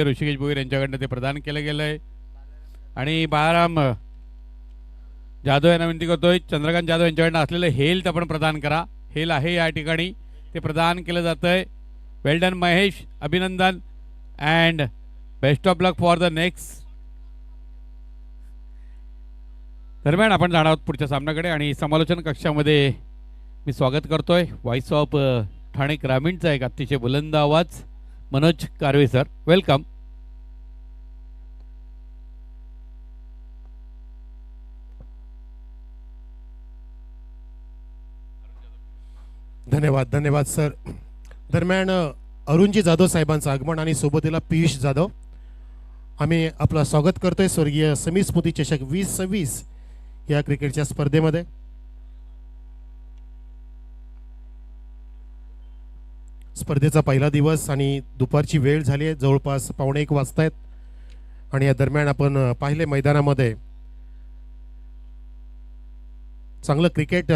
ऋषिकेश भोईर यांच्याकडनं ते प्रदान केलं गेलं आहे आणि बाळाराम जाधव यांना विनंती करतोय चंद्रकांत जाधव यांच्याकडनं असलेलं हेल्थ आपण प्रदान करा. हेल आहे या ठिकाणी ते प्रदान केलं जातंय. वेल डन महेश, अभिनंदन and best of luck for the next. दरम्यान आपण जाणार आहोत पुढच्या सामन्याकडे आणि समालोचन कक्षामध्ये मी स्वागत करतोय व्हॉइस ऑफ ठाणे ग्रामीणचा एक अतिशय बुलंद आवाज मनोज कारवे सर. वेलकम. धन्यवाद धन्यवाद सर. दरम्यान अरुणजी जाधव साहेबांचं आगमन आणि सोबतीला पियुष जाधव आम्ही आपलं स्वागत करतोय स्वर्गीय समीर स्मृती चषक 2026 या क्रिकेटच्या स्पर्धेमध्ये. स्पर्धेचा पहिला दिवस आणि दुपारची वेळ झाली आहे, जवळपास 1:15 वाजतायत आणि या दरम्यान आपण पाहिले मैदानामध्ये चांगलं क्रिकेट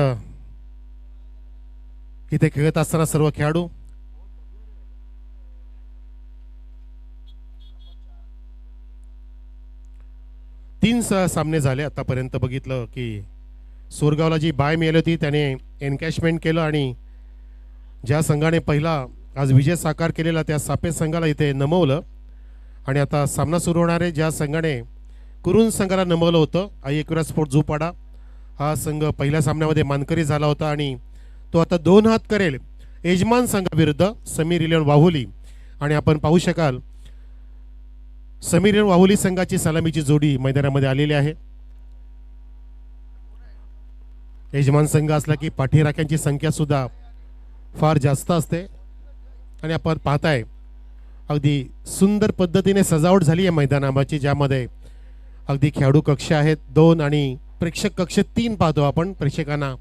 इथे खेळत असताना सर्व खेळाडू तीन सामने झाले आतापर्यंत. बघितलं की सोरगावला जी बाय मिळाली होती त्याने एनकॅशमेंट केलं आणि ज्या संघाने पहिला आज विजय साकार केलेला त्या सापेत संघाला इथे नमवलं आणि आता सामना सुरू होणार आहे. ज्या संघाने कुरुन संघाला नमवलं होतं आई एकविरा स्पोर्ट झोपाडा हा संघ पहिल्या सामन्यामध्ये मानकरी झाला होता आणि तो आता 2 हात करेल यजमान संघाविरुद्ध समीर इलेवन वाहुली. आणि आपण पाहू शकाल समीर इलेवन वाहुली संघाची सलामीची जोडी मैदानामध्ये आलेली आहे. यजमान संघ असला की पाठीराख्यांची संख्या सुद्धा फार जास्त असते आणि आपण पाहताय अगदी सुंदर पद्धतीने सजावट झाली आहे मैदानाची, ज्यामध्ये अगदी खेळाडू कक्ष आहेत 2 आणि प्रेक्षक कक्ष 3 पाहतो आपण. प्रेक्षकांना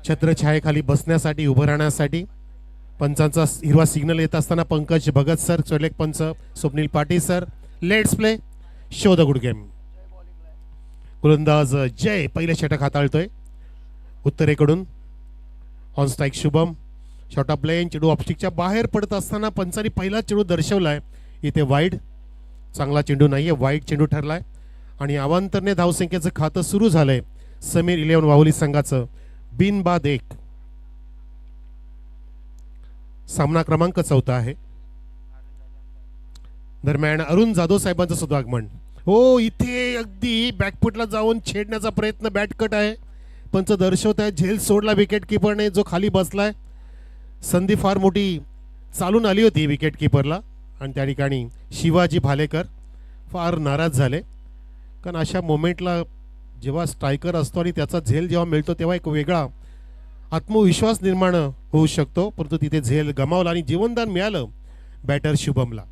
छत्रछायेखाली बसण्यासाठी उभं राहण्यासाठी पंचांचा हिरवा सिग्नल येत असताना पंकज भगत सर, चोलेक पंच Swapnil Patil sir. Let's play, show the good game. गोलंदाज जय पहिले षटक हाताळतोय उत्तरेकडून. On strike Shubham, short of plain, चेंडू ऑफस्टिकच्या बाहेर पडत असताना पंचांनी पहिला चेंडू दर्शवलाय इथे वाईड. चांगला चेंडू नाहीये, वाईड चेंडू ठरलाय आणि अवांतरने धावसंख्येचं खातं सुरू झालंय समीर इलेवन वाहुली संघाचं बिनबाद 1. सामना क्रमांक 14 आहे. दरम्यान अरुण जाधव साहेबांचं सुद्धा आगमन. हो, इथे अगदी बॅकफुटला जाऊन छेडण्याचा प्रयत्न बॅट कट आहे. पंच दर्शवत आहे झेल सोडला विकेट किपरने जो खाली बसलाय. संधी फार मोठी चालून आली होती विकेट किपरला आणि त्या ठिकाणी शिवाजी भालेकर फार नाराज झाले, कारण अशा मोमेंटला जेव्हा स्ट्रायकर असतो आणि त्याचा झेल जेव्हा मिळतो तेव्हा एक वेगळा आत्मविश्वास निर्माण होऊ शकतो. परंतु तिथे झेल गमावला आणि जीवनदान मिळालं बॅटर शुभमला.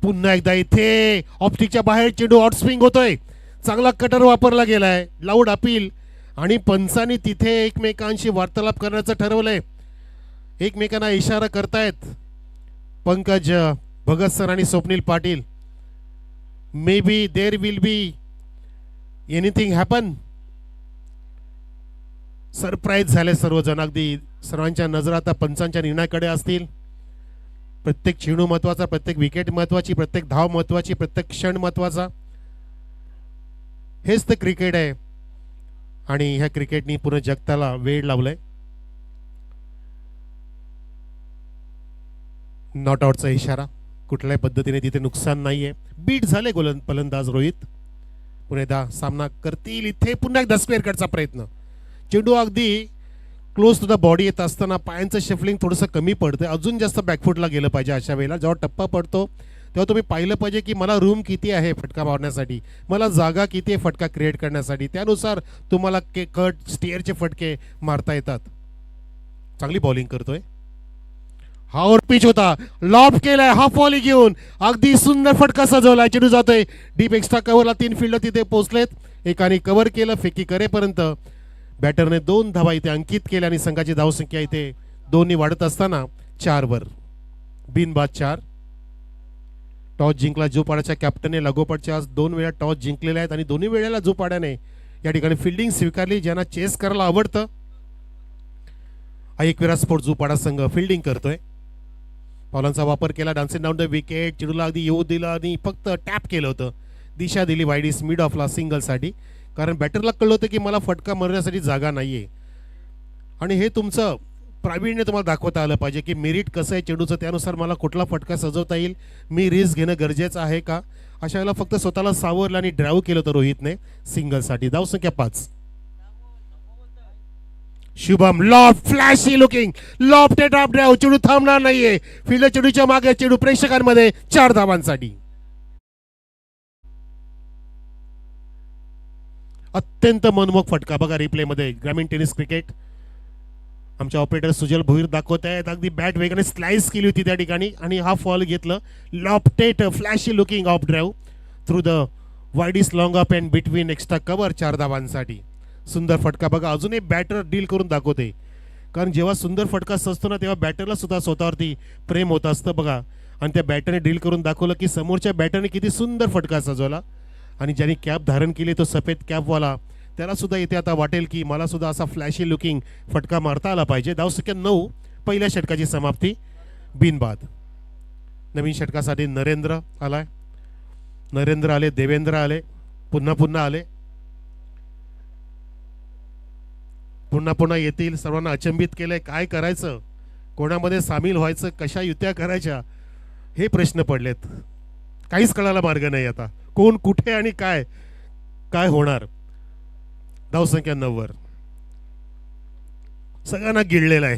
पुन्हा एकदा इथे ऑप्टिकच्या बाहेर चेंडू आउट स्विंग होतोय. चांगला कटर वापरला गेलाय, लाऊड अपील आणि पंचांनी तिथे एकमेकांशी वार्तालाप करण्याचं ठरवलंय. एकमेकांना इशारा करतायत पंकज भगत सर आणि Swapnil Patil. May be there will be anything happen. Surprise झाले सर्वजण. अगदी सर्वांच्या नजरा आता पंचांच्या निर्णयाकडे असतील. प्रत्येक चेंडू महत्वाचा, प्रत्येक विकेट महत्वाची, प्रत्येक धाव महत्वाची, प्रत्येक क्षण महत्वाचा. हेच तर क्रिकेट आहे आणि ह्या क्रिकेटनी पूर्ण जगताला वेळ लावलाय. नॉट आउटचा इशारा, कुठल्याही पद्धतीने तिथे नुकसान नाहीये. बीट झाले फलंदाज रोहित. पुन्हा एकदा सामना करतील इथे. पुन्हा एकदा स्क्वेअर कटचा प्रयत्न. चेंडू अगदी क्लोज टू द बॉडी येत असताना पायांचं शफलिंग थोडंसं कमी पडतंय. अजून जास्त बॅकफुटला गेलं पाहिजे अशा वेळेला. जेव्हा टप्पा पडतो तेव्हा तुम्ही पाहिलं पाहिजे की मला रूम किती आहे फटका मारण्यासाठी, मला जागा किती आहे फटका क्रिएट करण्यासाठी. त्यानुसार तुम्हाला कट स्टेअरचे फटके मारता येतात. चांगली बॉलिंग करतोय. हा ओव्हर पिच होता, लॉब केलाय हाफ वॉली घेऊन. अगदी सुंदर फटका सजवलाय. चेंडू जातोय डीप एक्स्ट्रा कव्हरला. 3 फिल्डर तिथे पोहोचलेत. एकाने कव्हर केलं, फेकी करेपर्यंत बॅटरने 2 धावा इथे अंकित केल्या आणि संघाची धावसंख्या इथे 2 वाढत असताना 4 वर. बिनबाद 4. टॉस जिंकला जोपाड्याच्या कॅप्टनने. लागोपाठच्या आज 2 वेळा टॉस जिंकलेले आहेत आणि दोन्ही वेळेला जोपाड्याने या ठिकाणी फिल्डिंग स्वीकारली. ज्यांना चेस करायला आवडतं एकविरा स्पोर्ट जोपाडा संघ फिल्डिंग करतोय. पावलांचा वापर केला, डान्सिंग डाऊन द विकेट, चेंडूला अगदी येऊ दिलं आणि फक्त टॅप केलं होतं. दिशा दिली वाईडीस मिड ऑफला सिंगलसाठी, कारण बॅटरला कळलं होतं की मला फटका मारण्यासाठी जागा नाही आहे. आणि हे तुमचं प्रावीण्य तुम्हाला दाखवता आलं पाहिजे की मेरिट कसं आहे चेंडूचं, त्यानुसार मला कुठला फटका सजवता येईल, मी रिस्क घेणं गरजेचं आहे का. अशा वेळेला फक्त स्वतःला सावरलं आणि ड्राईव्ह केलं होतं रोहितने सिंगलसाठी. धावसंख्या 5. Shubham loft flashy looking loft drop drive, चेंडू थांबणार नाहीये. फिल्डर चेंडूच्या मागे, चेंडू प्रेक्षकांमध्ये 4 धावांसाठी. अत्यंत मनमोहक फटका बघा रिप्लेमध्ये. ग्रामीण टेनिस क्रिकेट आमचे ऑपरेटर सुजल भोईर दाखवत आहेत. अगदी बॅट वेगाने स्लाइस केली होती त्या ठिकाणी आणि हा फॉल घेतलं. Lofted flashy looking off drive through the wides long up and between extra cover, 4 धावांसाठी. सुंदर फटका बघा, अजूनही बॅटर डील करून दाखवते, कारण जेव्हा सुंदर फटका सजतो ना तेव्हा बॅटरला सुद्धा स्वतःवरती प्रेम होत असतं बघा. आणि त्या बॅटरने डील करून दाखवलं की समोरच्या बॅटरने किती सुंदर फटका सजवला. आणि ज्यांनी कॅप धारण केली तो सफेद कॅपवाला, त्याला सुद्धा इथे आता वाटेल की मला सुद्धा असा फ्लॅशी लुकिंग फटका मारता आला पाहिजे. धावसंख्या 9. पहिल्या षटकाची समाप्ती बिनबाद. नवीन षटकासाठी नरेंद्र आलाय, नरेंद्र आले, देवेंद्र आले, पुन्हा आले, पुन्हा येतील. सर्वांना अचंबित केलंय. काय करायचं, कोणामध्ये सामील व्हायचं, कशा युत्या करायच्या, हे प्रश्न पडलेत. काहीच कळायला मार्ग नाही आता, कोण कुठे आणि काय काय होणार. धावसंख्या 9. सगळ्यांना गिळलेला आहे.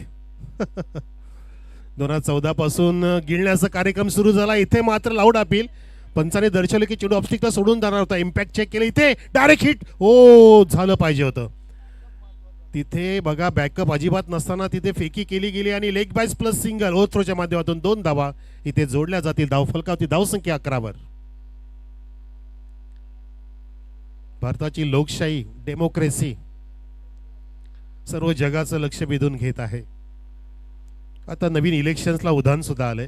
2014 पासून गिळण्याचा कार्यक्रम सुरू झाला. इथे मात्र लाऊड अपील. पंचाने दर्शवले की चेंडू ऑब्स्टिकला सोडून जाणार होता. इम्पॅक्ट चेक केलं, इथे डायरेक्ट हिट. ओ, झालं पाहिजे होतं तिथे बघा. बॅकअप अजिबात नसताना तिथे फेकी केली गेली आणि leg byes plus single over थ्रोच्या माध्यमातून 2 धावा इथे जोडल्या जातील. धावफलकावरती धावसंख्या 11. भारताची लोकशाही, डेमोक्रेसी सर्व जगाचं लक्ष वेधून घेत आहे. आता नवीन इलेक्शन्सला उधाण सुद्धा आलंय.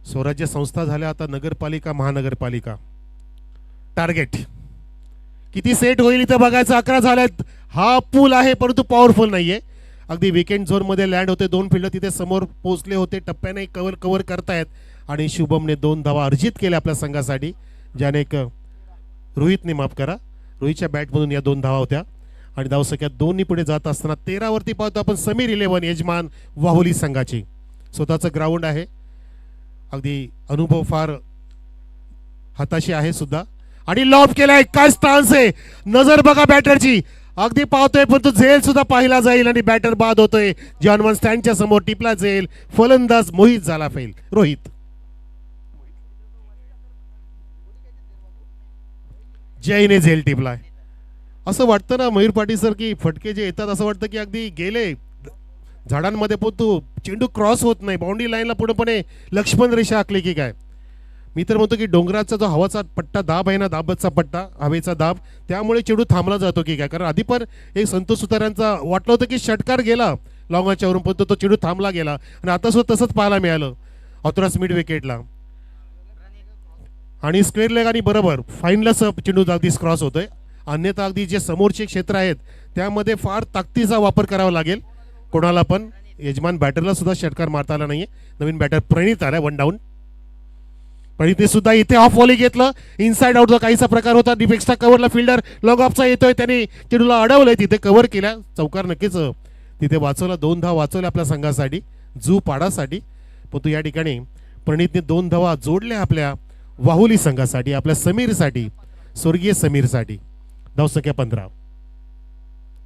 स्वराज्य संस्था झाल्या, आता नगरपालिका, महानगरपालिका. टार्गेट किती सेट होईल इथं बघायचं. 11 झाल्यात. हा पूल आहे परंतु पॉवरफुल नाहीये. अगदी विकेंड झोन मध्ये लँड होते. 2 फिल्डर तिथे समोर पोहोचले होते. टप्प्याने कव्हर करतायत आणि शुभमने 2 धावा अर्जित केल्या आपल्या संघासाठी, ज्याने एक रोहितने, माफ करा, रोहितच्या बॅटमधून या 2 धावा होत्या. आणि धावसंख्या 2 पुढे जात असताना 13 वरती पाहतो आपण समीर 11 यजमान वाहुली संघाची. स्वतःचं ग्राउंड आहे. अगदी अनुभव फार हाताशी आहे सुद्धा. आणि लॉब केलाय. काय स्टान्स आहे, नजर बघा बॅटरची. अगदी पाहतोय परंतु झेल सुद्धा पाहिला जाईल आणि बॅटर बाद होतोय. जॉनवन स्टँडच्या समोर टिपला झेल. फलंदाज मोहित झाला फेल. रोहित जयने झेल टिपलाय. असं वाटतं ना मयूर पाटील सर की फटके जे येतात असं वाटतं की अगदी गेले झाडांमध्ये पोतू, चेंडू क्रॉस होत नाही. बाउंड्री लाईनला पूर्णपणे लक्ष्मण रेषा आखली की काय. मी तर म्हणतो की डोंगराचा जो हवाचा पट्टा दाब आहे ना, दाबाचा पट्टा, हवेचा दाब, त्यामुळे चेंडू थांबला जातो की काय. कारण आधी पण एक संतोष सुतारांचा वाटलं होतं की षटकार गेला लॉंगाच्यावरून, पण तो चेंडू थांबला गेला. आणि आता सुद्धा तसंच पाहायला मिळालं ऑथरस मिड विकेटला. आणि स्क्वेअर लेग आणि बरोबर फाईनला चेंडू अगदी क्रॉस होतोय. अन्यथा अगदी जे समोरचे क्षेत्र आहेत त्यामध्ये फार ताकदीचा वापर करावा लागेल कोणाला पण. यजमान बॅटरला सुद्धा षटकार मारता आला नाहीये. नवीन बॅटर प्रणित आला, 1 डाऊन. प्रणितने सुद्धा इथे ऑफ व्हॉली घेतलं. इनसाइड आउटचा काहीसा प्रकार होता. डिफेक्सचा कव्हरला फिल्डर लॉंग ऑफचा येतोय, त्याने चेंडूला अडवलंय, तिथे कव्हर केल्या. चौकार नक्कीच तिथे वाचवला. 2 धावा वाचवल्या आपल्या संघासाठी, जू पाडासाठी. परंतु या ठिकाणी प्रणितने 2 धावा जोडल्या आपल्या वाहुली संघासाठी, आपल्या समीरसाठी, स्वर्गीय समीरसाठी. धावसंख्या 15.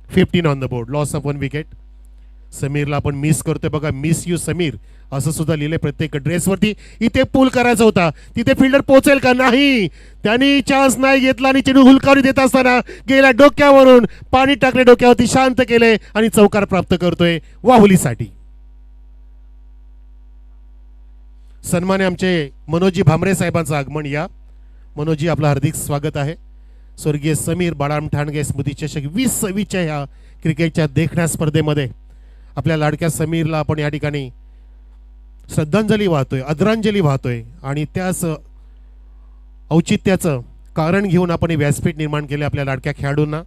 15 on the board. Loss of 1 wicket. समीरला आपण मिस करतोय बघा. मिस यू समीर असं सुद्धा लिहिलंय प्रत्येक ड्रेसवरती. इथे पूल करायचा होता, तिथे फिल्डर पोहोचेल का नाही, त्यांनी चान्स नाही घेतला आणि चेंडू हुलकावरी देत असताना गेला डोक्यावरून. पाणी टाकले डोक्यावरती, शांत केले आणि चौकार प्राप्त करतोय वाहुलीसाठी. सन्मान्य आमचे मनोजी भामरे साहेबांचं आगमन. या मनोजी, आपलं हार्दिक स्वागत आहे. स्वर्गीय समीर बाळाराम ठाणगे स्मृती चषक 2026च्या ह्या क्रिकेटच्या देखण्या स्पर्धेमध्ये आपल्या लाडक्या समीरला आपण या ठिकाणी श्रद्धांजली वाहतोय, आदरांजली वाहतोय. आणि त्याच औचित्याचं कारण घेऊन आपण हे व्यासपीठ निर्माण केले आपल्या लाडक्या खेळाडूंना.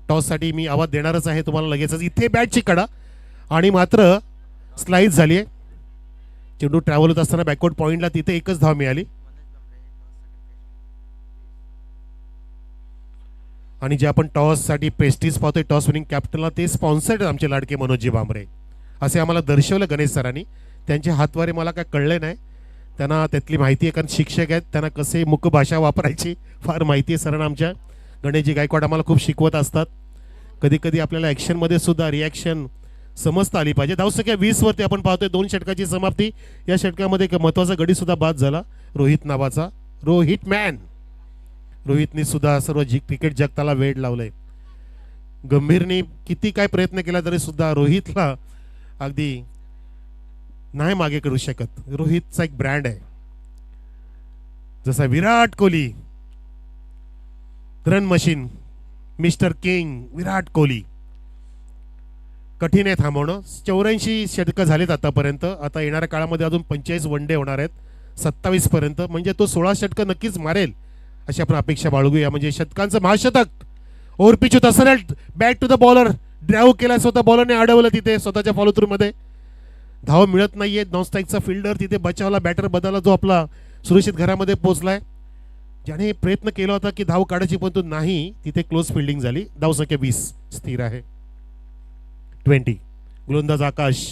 टॉससाठी मी आवाज देणारच आहे तुम्हाला लगेचच. इथे बॅटची कडा आणि मात्र स्लाइस झाली आहे. चेंडू ट्रॅव्हल होत असताना बॅकवर्ड पॉईंटला तिथे एकच धाव मिळाली. आणि जे आपण टॉससाठी प्रेस्टीज पाहतोय टॉस विनिंग कॅप्टनला ते स्पॉन्सर्ड आमचे लाडके मनोजी भांबरे असे आम्हाला दर्शवलं गणेश सरांनी. त्यांचे हातवारे मला काय कळले नाही, त्यांना त्यातली माहिती आहे कारण शिक्षक आहेत, त्यांना कसे मुख भाषा वापरायची फार माहिती आहे सरांना. आमच्या गणेशजी गायकवाड आम्हाला खूप शिकवत असतात. कधी कधी आपल्याला ॲक्शनमध्ये सुद्धा रिॲक्शन समजता आली पाहिजे. धावसंख्या 20 वरती आपण पाहतोय 2 षटकाची समाप्ती. या षटकामध्ये एक महत्त्वाचा गडी सुद्धा बाद झाला, रोहित नावाचा, रोहित मॅन. रोहितने सुद्धा सर्व क्रिकेट जगताला वेड लावलंय. गंभीरने किती काय प्रयत्न केला तरी सुद्धा रोहितला अगदी नाही मागे करू शकत. रोहितचा एक ब्रँड आहे. जसा Virat Kohli run machine, mister king Virat Kohli. कठीण आहे थांबवणं. 84 षटकं झालेत आतापर्यंत. आता येणाऱ्या काळामध्ये अजून 45 वन डे होणार आहेत 27 पर्यंत. म्हणजे तो 16 षटकं नक्कीच मारेल अशी आपण अपेक्षा बाळगूया. म्हणजे षटकांचं महाशतक. ओव्हर पिच होता सरळ bat to the bowler, drive केला स्वतः बॉलरने, अडवलं तिथे स्वतःच्या फॉलो थ्रू मध्ये. धाव मिळत नाहीये. नॉन स्ट्राईकचा फिल्डर तिथे बचावला, बॅटर बदलला जो आपला सुरक्षित घरामध्ये पोहोचलाय. ज्याने प्रयत्न केला होता की धाव काढायची पण तो नाही, तिथे क्लोज फिल्डिंग झाली. धावसंख्या 20 स्थिर आहे. 20 गोलंदाज आकाश.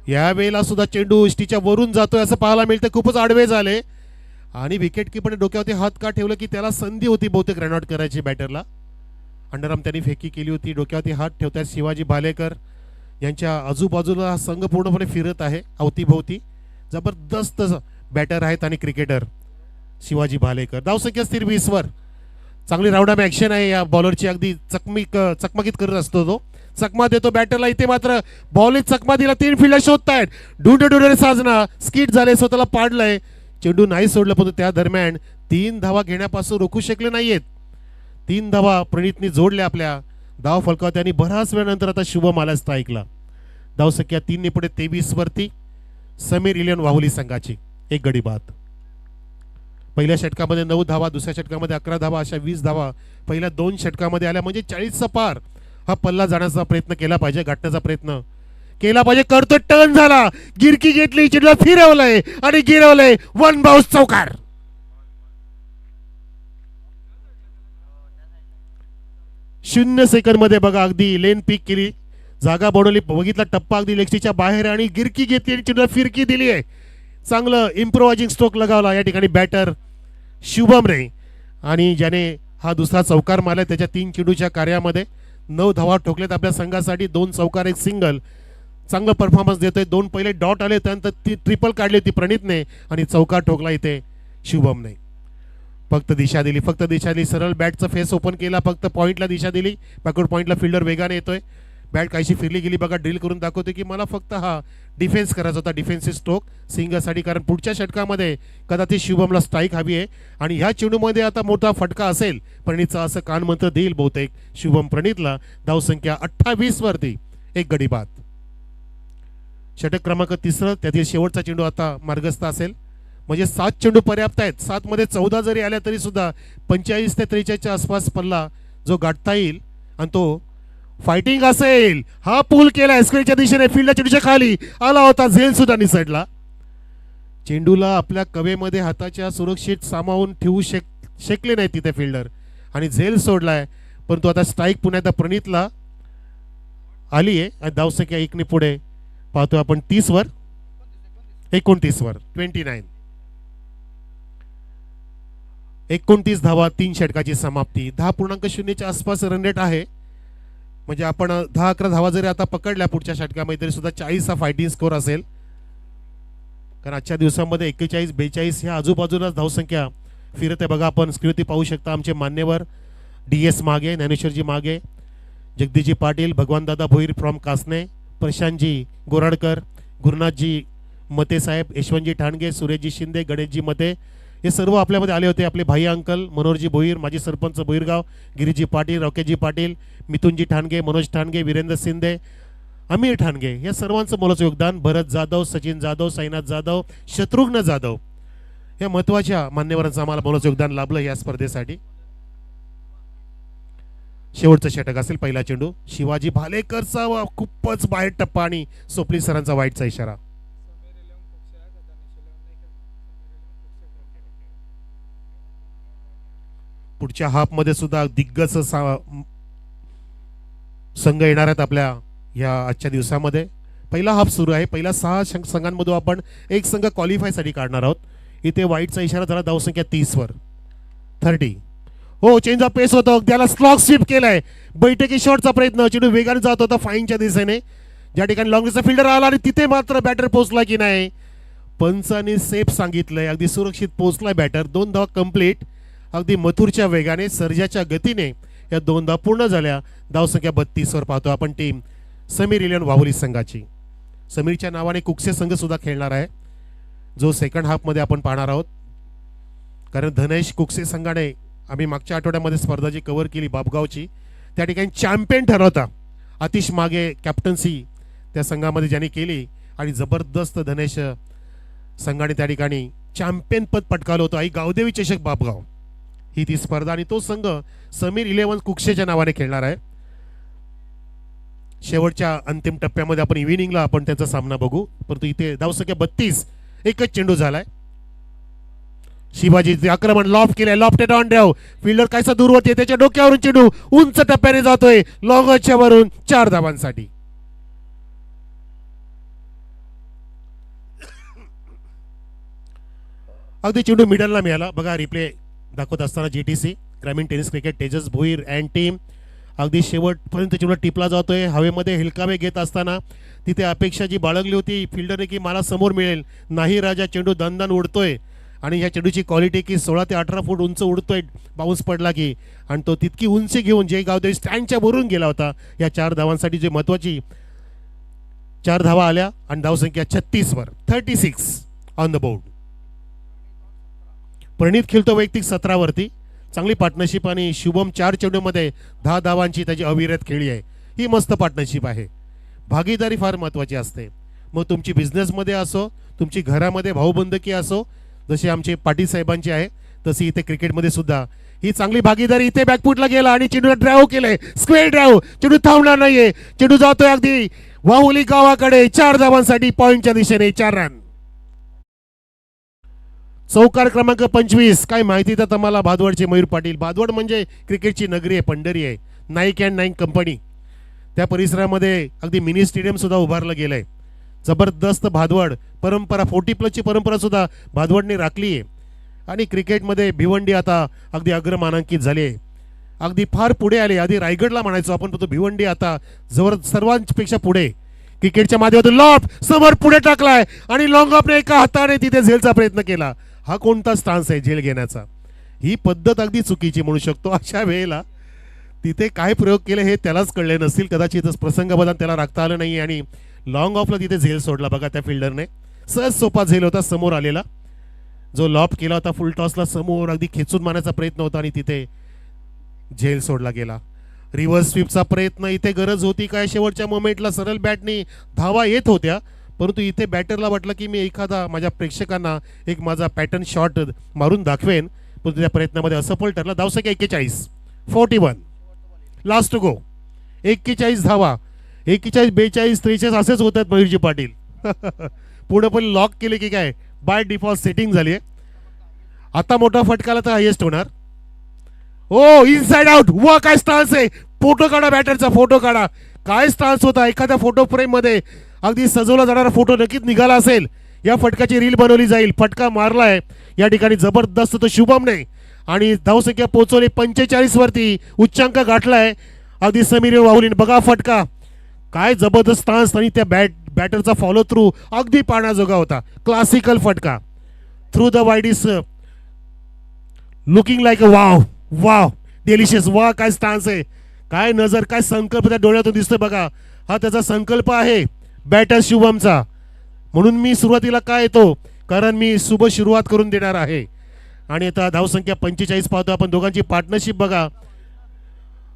यावेळेला सुद्धा चेंडू इष्टीच्या वरून जातोय असं पाहायला मिळतं. खूपच आडवे झाले आणि विकेट किपरने डोक्यावरती हात का ठेवलं की त्याला संधी होती बहुतेक रनआउट करायची बॅटरला. अंडरआर्म त्यांनी फेकी केली होती. डोक्यावरती हात ठेवतात शिवाजी भालेकर. यांच्या आजूबाजूला संघ पूर्णपणे फिरत आहे अवतीभोवती. जबरदस्त बॅटर आहेत आणि क्रिकेटर शिवाजी भालेकर. धावसंख्या स्थिर 20 वर. चांगली राऊंड ॲक्शन आहे या बॉलरची. अगदी चकमकीत करत असतो तो. चकमा देतो बॅटरला. इथे मात्र बॉलिंग चकमा दिला. 3 फिल्डर शोधतायत. डुडे साजना स्किट झाले, स्वतःला पाडलंय. चेंडू नाही सोडलं पण त्या दरम्यान 3 धावा घेण्यापासून रोखू शकले नाहीयेत. 3 धावा प्रणितने जोडल्या आपल्या धाव फलकावत आणि बराच वेळानंतर आता शुभम आला स्ट्राईकला. धावसंख्या 3 ने पुढे 23 वरती. समीर इलियन वाहुली संघाची एक गडी बाद. पहिल्या षटकामध्ये 9 धावा, दुसऱ्या षटकामध्ये 11 धावा, अशा 20 धावा पहिल्या 2 षटकामध्ये आल्या. म्हणजे 40चा पार हा पल्ला जाण्याचा प्रयत्न केला पाहिजे, गाठण्याचा प्रयत्न केला पाहिजे. करतो, टर्न झाला, गिरकी घेतली, चेंडूला फिरवलंय आणि गिरवलंय. 1 बाउन्स चौकार. शून्य सेकंड मध्ये बघा अगदी लेन पिक केली, जागा बनवली, बघितला टप्पा अगदी लेगस्टीच्या बाहेर आणि गिरकी घेतली आणि चेंडूला फिरकी दिली आहे. चांगलं इम्प्रोवायझिंग स्ट्रोक लगावला या ठिकाणी बॅटर शुभमने. आणि ज्याने हा दुसरा चौकार मारला त्याच्या 3 चेंडूच्या कार्यामध्ये 9 धावा ठोकल्यात आपल्या संघासाठी. 2 चौकार, 1 सिंगल. चांगलं परफॉर्मन्स देतोय. 2 पहिले डॉट आले, त्यानंतर ती ट्रिपल काढली होती प्रणितने आणि चौकार ठोकला इथे शुभमने. फक्त दिशा दिली, सरळ बॅटचा फेस ओपन केला, फक्त पॉईंटला दिशा दिली. बॅकवर्ड पॉईंटला फिल्डर वेगाने येतोय. बॅट काहीशी फिरली गेली बघा, ड्रिल करून दाखवते की मला फक्त हा डिफेन्स करायचा होता, डिफेन्सिव्ह स्ट्रोक सिंगलसाठी. कारण पुढच्या षटकामध्ये कदाचित शुभमला स्ट्राईक हवी आहे आणि ह्या चेंडूमध्ये आता मोठा फटका असेल प्रणितचा असं कानमंत्र देईल बहुतेक शुभम प्रणितला. धावसंख्या 28 वरती एक गडी बाद. षटक क्रमांक 3, त्यातील शेवटचा चेंडू आता मार्गस्थ असेल. म्हणजे 7 चेंडू पर्याप्त आहेत. 7 मध्ये 14 जरी आल्या तरी सुद्धा 45 ते 43च्या आसपास पल्ला जो गाठता येईल आणि तो फायटिंग असेल. हा पूल केला स्क्रीनच्या दिशेने, फील्डच्या चेंडूच्या खाली आला होता, झेल सुद्धा निसटला. चेंडूला आपल्या कवेमध्ये हाताच्या सुरक्षित सामावून ठेवू शकले नाही तिथे फिल्डर आणि झेल सोडलाय. परंतु आता स्ट्राईक पुन्हा एकदा प्रणितला आली आहे. धावसंख्या 1 ने पुढे पाहतो आपण 30 वर, 29 वर, 29. 29 धावा, 3 षटकाची समाप्ती. 10.0च्या आसपास रन रेट आहे. म्हणजे आपण 10-11 धावा जरी आता पकडल्या पुढच्या षटकामध्ये तरी सुद्धा 40 हा फायटिंग स्कोर असेल. कारण आजच्या दिवसामध्ये 41-42 ह्या आजूबाजूला धावसंख्या फिरत आहे बघा. आपण स्क्रीनवरती पाहू शकता आमचे मान्यवर DS मागे, ज्ञानेश्वरजी मागे, जगदीशजी पाटील, भगवानदादा भोईर फ्रॉम कासने, प्रशांतजी गोराडकर, गुरुनाथजी मते साहेब, यशवंतजी ठाणगे, सुरेशजी शिंदे, गणेशजी मते, हे सर्व आपल्यामध्ये आले होते. आपले भाई अंकल मनोहरजी भोईर, माजी सरपंच भोईरगाव, गिरीजी पाटील, रॉकेटजी पाटील, मिथुनजी ठाणगे, मनोज ठाणगे, वीरेंद्र शिंदे, अमीर ठाणगे, या सर्वांचं मोलाचं योगदान. भरत जाधव, सचिन जाधव, साईनाथ जाधव, शत्रुघ्न जाधव या महत्त्वाच्या मान्यवरांचं आम्हाला मोलाचं योगदान लाभलं या स्पर्धेसाठी. शेवटचं षटक असेल. पहिला चेंडू शिवाजी भालेकरचा खूपच बाहेर टप्पा आणि सोपली सरांचा वाईटचा इशारा. पुढच्या हाफ मध्ये सुद्धा दिग्गज संघ येणार आहेत आपल्या या आजच्या दिवसामध्ये. पहिला हाफ सुरू आहे. पहिल्या 6 संघांमधून आपण एक संघ क्वालिफाय साठी काढणार आहोत. इथे वाईटचा इशारा झाला धावसंख्या 30 वर. 30. हो, चेंज ऑफ पेस होतो. त्याला स्लॉग स्वीप केलाय. बैठकी शॉटचा प्रयत्न. चेंडू वेगाने जात होता फाईनच्या दिशेने. ज्या ठिकाणी लॉंगचा फिल्डर आला आणि तिथे मात्र बॅटर पोहोचला की नाही. पंचाने सेफ सांगितलंय. अगदी सुरक्षित पोहोचलाय बॅटर. 2 धावा कंप्लीट. अगदी मथुरच्या वेगाने सर्जाच्या गतीने या 2 धावा पूर्ण झाल्या. धावसंख्या 32 वर पाहतो आपण टीम समीर इलेव्हन वाहुली संघाची. समीरच्या नावाने कुकसे संघ सुद्धा खेळणार आहे, जो सेकंड हाफ मध्ये आपण पाहणार आहोत. कारण धनेश कुकसे संघाने आम्ही मागच्या आठवड्यामध्ये स्पर्धा जी कव्हर केली बापगावची, त्या ठिकाणी चॅम्पियन ठरवता. आतिश मागे कॅप्टन्सी त्या संघामध्ये ज्यांनी केली आणि जबरदस्त धनेश संघाने त्या ठिकाणी चॅम्पियन पद पटकावलं होतं. आई गावदेवी चषक बापगाव ही ती स्पर्धा आणि तो संघ समीर इलेव्हन कुकशेच्या नावाने खेळणार आहे. शेवटच्या अंतिम टप्प्यामध्ये आपण इव्हिनिंगला आपण त्यांचा सामना बघू. परंतु इथे धावसंख्या 32. एकच चेंडू झालाय. शिवाजीचे आक्रमण लॉफ्ट केलंय. Lofted on drive. फिल्डर कायसा दूरवरती, त्याच्या डोक्यावरून चेंडू उंच टप्प्याने जातोय लॉंगच्या वरून 4 धावांसाठी. अगदी चेंडू मिडलला मिळाला. बघा रिप्ले दाखवत असताना जीटीसी ग्रामीण tennis cricket Tejas Bhoir and team अगदी शेवटपर्यंत चेंडू टिपला जातोय. हवेमध्ये हेलकावे घेत असताना तिथे अपेक्षा जी बाळगली होती फिल्डरने की मला समोर मिळेल, नाही राजा. चेंडू दणदण उडतोय आणि या चेंडूची क्वालिटी की 16 ते 18 फूट उंच उडतोय बाउन्स पडला की, आणि तो तितकी उंची घेऊन जे गावदेवी स्टँडच्या वरून गेला होता. या 4 धावांसाठी जे महत्वाची 4 धावा आल्या आणि धावसंख्या 36 वर. 36 ऑन द बोर्ड. प्रणित खेळतो वैयक्तिक 17 वरती. चांगली पार्टनरशिप आणि शुभम 4 चेंडूमध्ये 10 धावांची त्याची अविरत खेळी आहे. ही मस्त पार्टनरशिप आहे. भागीदारी फार महत्वाची असते. मग तुमची बिझनेसमध्ये असो, तुमची घरामध्ये भाऊबंदकी असो, जशी आमचे पाटील साहेबांची आहे, तशी इथे क्रिकेटमध्ये सुद्धा ही चांगली भागीदारी. इथे बॅकफुटला गेला आणि चेंडूला ड्राईव्ह केलंय. Square drive. चेंडू थांबणार नाहीये. चेंडू जातोय अगदी वाहुली गावाकडे. 4 धावांसाठी पॉईंटच्या दिशेने 4 रन. चौकार क्रमांक 25. काय माहिती तर तुम्हाला भादवडचे मयूर पाटील. भादवड म्हणजे क्रिकेटची नगरी आहे, पंढरी आहे. नाईक अँड नाईक कंपनी त्या परिसरामध्ये अगदी मिनी स्टेडियम सुद्धा उभारलं गेलंय. जबरदस्त भादवड परंपरा 40+ परंपरा सुद्धा भादवडने राखली आहे. आणि क्रिकेटमध्ये भिवंडी आता अगदी अग्रमानांकित झाली आहे. अगदी फार पुढे आले. आधी रायगडला म्हणायचो आपण, पण तो भिवंडी आता सर्वांपेक्षा पुढे. क्रिकेटच्या माध्यमातून लॉफ्ट समोर पुढे टाकलाय आणि लॉंग ऑफने एका हाताने तिथे झेलचा प्रयत्न केला. हा कोणता स्टान्स आहे झेल घेण्याचा? ही पद्धत अगदी चुकीची म्हणू शकतो. अशा वेळेला तिथे काय प्रयोग केले हे त्यालाच कळले नसतील कदाचित. प्रसंगाबद्दल त्याला राखता आलं नाही आणि लॉंग ऑफला तिथे झेल सोडला. बघा त्या फिल्डरने सहज सोपा झेल होता समोर आलेला, जो लॉफ्ट केला होता फुल टॉसला समोर अगदी खेचून मारण्याचा प्रयत्न होता आणि तिथे झेल सोडला गेला. रिव्हर्स स्वीपचा प्रयत्न इथे गरज होती काय? शेवटच्या मोमेंटला सरळ बॅटनी धावा येत होत्या, परंतु इथे बॅटरला वाटलं की मी एखादा माझ्या प्रेक्षकांना एक माझा पॅटर्न शॉट मारून दाखवेन, परंतु त्या प्रयत्नामध्ये असफल ठरला. धावसंख्या 41. 41 लास्ट टू गो. 41 धावा. 41, 42, 43 असेच होत आहेत मयूरजी पाटील. पूर्णपणे लॉक केले की काय बाय डिफॉल्ट सेटिंग झाली आहे. आता मोठा फटकाला तर हायेस्ट होणार. ओ इनसाइड आउट. वा काय स्टान्स आहे. फोटो काढा बॅटरचा, फोटो काढा. काय स्टान्स होता. एखाद्या फोटो फ्रेम मध्ये अगदी सजवला जाणारा फोटो नक्कीच निघाला असेल. या फटकाची रील बनवली जाईल. फटका मारलाय या ठिकाणी जबरदस्त तो शुभमने आणि धावसंख्या पोहोचवली 45 वरती. उच्चांक गाठलाय अगदी समीर वाहुलीने. बघा फटका काय जबरदस्त स्टान्स आणि त्या बॅटरचा फॉलो थ्रू अगदी पाहण्याजोगा होता. क्लासिकल फटका through the wides. Looking like a wow wow delicious. वा काय स्टान्स आहे. काय नजर, काय संकल्प त्या डोळ्यातून दिसतोय. बघा हा त्याचा संकल्प आहे बॅटर शुभमचा. म्हणून मी सुरुवातीला काय येतो, कारण मी शुभ सुरुवात करून देणार आहे. आणि आता धावसंख्या 45 पाहतो आपण. दोघांची पार्टनरशिप बघा,